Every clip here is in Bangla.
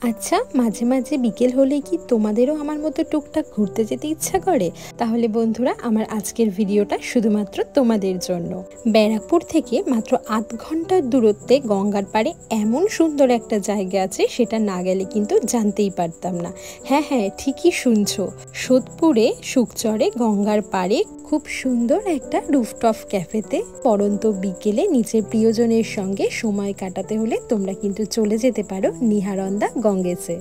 আচ্ছা, মাঝে মাঝে বিকেল হলে কি তোমাদেরও আমার মতো টুকটাক ঘুরতে যেতে ইচ্ছা করে? তাহলে বন্ধুরা, আমার আজকের ভিডিওটা শুধুমাত্র তোমাদের জন্য। ব্যারাকপুর থেকে মাত্র ৮ ঘন্টার দূরত্বে গঙ্গার পাড়ে এমন সুন্দর একটা জায়গা আছে, সেটা না গেলে কিন্তু জানতেই পারতাম না। হ্যাঁ হ্যাঁ, ঠিকই শুনছো, সোদপুরে সুকচরে গঙ্গার পাড়ে খুব সুন্দর একটা রুফটপ ক্যাফেতে পড়ন্ত বিকেলে নিজের প্রিয়জনের সঙ্গে সময় কাটাতে হলে তোমরা কিন্তু চলে যেতে পারো নিহারন্দা গঙ্গেসে।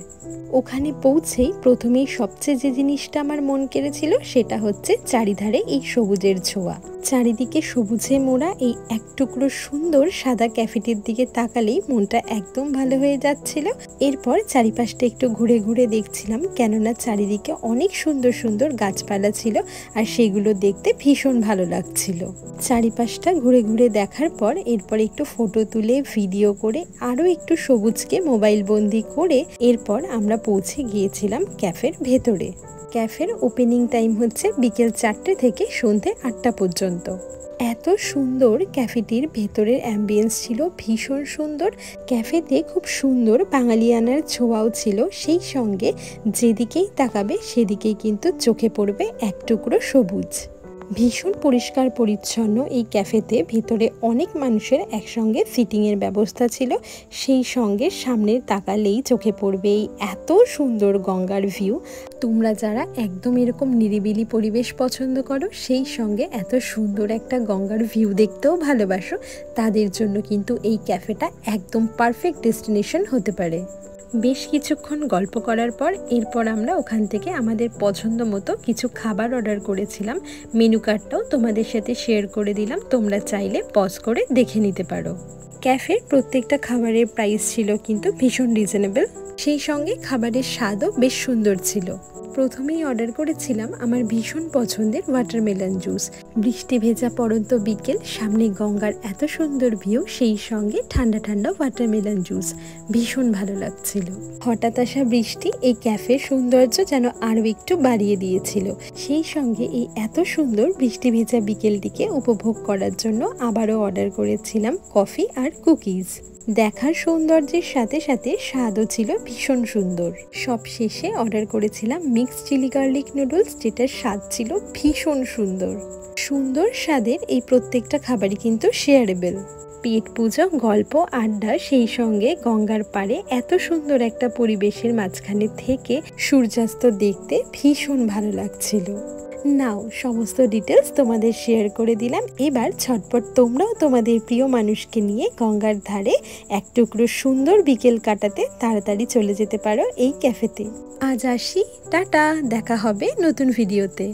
ওখানে পৌঁছেই প্রথমেই সবচেয়ে যে জিনিসটা আমার মন কেড়েছিল সেটা হচ্ছে চারিধারে এই সবুজের ছোঁয়া। চারিদিকে সবুজে মোড়া এই এক টুকরো সুন্দর সাদা ক্যাফেটির দিকে তাকালেই মনটা একদম ভালো হয়ে যাচ্ছিল। এরপর চারিপাশটা একটু ঘুরে ঘুরে দেখছিলাম, কেননা চারিদিকে অনেক সুন্দর সুন্দর গাছপালা ছিল আর সেগুলো দেখতে ভীষণ ভালো লাগছিল। চারিপাশটা ঘুরে ঘুরে দেখার পর এরপর একটু ফটো তুলে ভিডিও করে আরও একটু সবুজকে মোবাইল বন্দি করে এরপর আমরা পৌঁছে গিয়েছিলাম ক্যাফের ভেতরে। ক্যাফের ওপেনিং টাইম হচ্ছে বিকেল 4টে থেকে সন্ধে 8টা পর্যন্ত। এত সুন্দর ক্যাফেটির ভেতরের অ্যাম্বিয়েন্স ছিল, ভীষণ সুন্দর। ক্যাফেতে খুব সুন্দর বাঙালিয়ানার ছোঁয়াও ছিল, সেই সঙ্গে যেদিকেই তাকাবে সেদিকেই কিন্তু চোখে পড়বে এক টুকরো সবুজ। ভীষণ পরিষ্কার পরিচ্ছন্ন এই ক্যাফেতে। ভিতরে অনেক মানুষের একসঙ্গে সিটিংয়ের ব্যবস্থা ছিল, সেই সঙ্গে সামনে তাকালেই চোখে পড়বে এই এত সুন্দর গঙ্গার ভিউ। তোমরা যারা একদম এরকম নিরিবিলি পরিবেশ পছন্দ করো, সেই সঙ্গে এত সুন্দর একটা গঙ্গার ভিউ দেখতেও ভালোবাসো, তাদের জন্য কিন্তু এই ক্যাফেটা একদম পারফেক্ট ডেস্টিনেশন হতে পারে। বেশ কিছুক্ষণ গল্প করার পর এরপর আমরা ওখান থেকে আমাদের পছন্দ মতো কিছু খাবার অর্ডার করেছিলাম। মেনু কার্ডটাও তোমাদের সাথে শেয়ার করে দিলাম, তোমরা চাইলে পজ করে দেখে নিতে পারো। ক্যাফের প্রত্যেকটা খাবারের প্রাইস ছিল কিন্তু ভীষণ রিজনেবল, সেই সঙ্গে খাবারের স্বাদও বেশ সুন্দর ছিল। প্রথমেই অর্ডার করেছিলাম আমার ভীষণ পছন্দের ওয়াটারমেলন জুস। বৃষ্টি ভেজা পড়ন্ত বিকেল, সামনে গঙ্গার এত সুন্দর ভিউ, সেই সঙ্গে ঠান্ডা ঠান্ডা ওয়াটারমেলন জুস, ভীষণ ভালো লাগছিল। হঠাৎ আসা বৃষ্টি এই ক্যাফের সৌন্দর্য যেন আরও একটু বাড়িয়ে দিয়েছিল। সেই সঙ্গে এই এত সুন্দর বৃষ্টি ভেজা বিকেলটিকে উপভোগ করার জন্য আবারও অর্ডার করেছিলাম কফি আর কুকিজ। দেখার সৌন্দর্যের সাথে সাথে স্বাদও ছিল ভীষণ সুন্দর। সব শেষে অর্ডার করেছিলাম মিক্সড চিলি গার্লিক নুডলস, যেটার স্বাদ ছিল ভীষণ সুন্দর। সুন্দর স্বাদের এই প্রত্যেকটা খাবারই কিন্তু শেয়ারেবল। পেট পুজো, গল্প, আড্ডা, সেই সঙ্গে গঙ্গার পাড়ে এত সুন্দর একটা পরিবেশের মাঝখানে থেকে সূর্যাস্ত দেখতে ভীষণ ভালো লাগছিল। নাও, সমস্ত ডিটেলস তোমাদের শেয়ার করে দিলাম। এবার ছটপট তোমরাও তোমাদের প্রিয় মানুষকে নিয়ে গঙ্গার ধারে এক টুকরো সুন্দর বিকেল কাটাতে তাড়াতাড়ি চলে যেতে পারো এই ক্যাফেতে। আজ আসি, টাটা, দেখা হবে নতুন ভিডিওতে।